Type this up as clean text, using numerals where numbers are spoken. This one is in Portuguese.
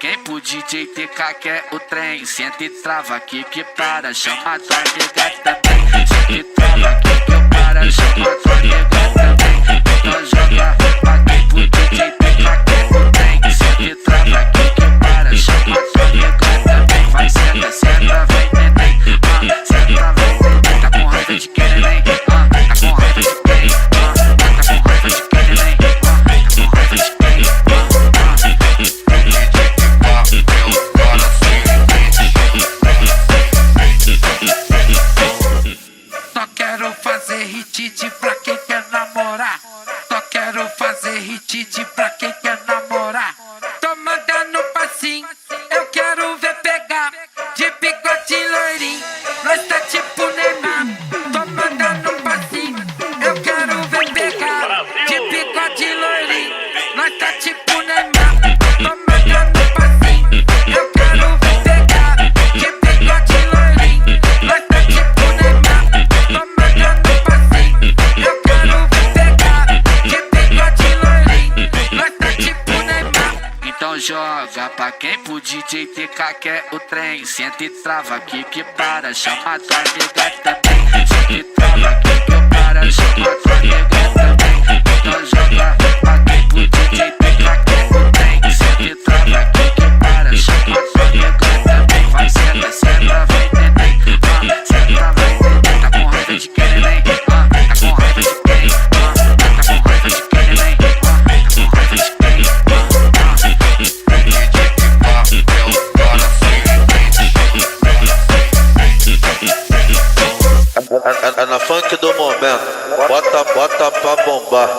quem pro DJ TK quer o trem. Senta e trava aqui que para, chama tua nega também. Senta e trava aqui que eu para, chama tua nega também. Então joga pra quem pro DJ TK quer o trem. Senta e trava aqui que eu para, chama tua nega também. Vai senta, senta, vem neném. Senta, vem neném. Tá com raiva de quem neném? Tá com raiva de quem? Tá com raiva de quem neném? Tá com raiva de quem? Só quero fazer hit pra quem quer namorar. Só quero fazer hit pra quem quer namorar. Tô mandando passinho, eu quero ver pegar. De bigode loirinho, nós tá tipo Neymar. Tô mandando passinho, eu quero ver pegar. De bigode loirinho, nós tá tipo Neymar. Tô mandando passinho, eu quero ver pegar. De bigode loirinho, nós tá tipo Neymar. Tô mandando passinho, eu quero ver pegar. De bigode loirinho, nós tá tipo Neymar. Então joga pra quem pro DJ TK quer o trem. Senta e trava aqui que para, chama tua nega também. Senta e trava aqui que eu para, chama tua nega também. Então joga pra quem pro DJ TK quer o trem. Senta e trava aqui que eu para, chama tua nega também. Vai senta, senta, vem neném. Senta, vem neném. Tá com raiva de quem neném? Tá com raiva de quem? Tá com raiva de quem neném? Tá com raiva de quem? É na funk do momento, bota pra bombar.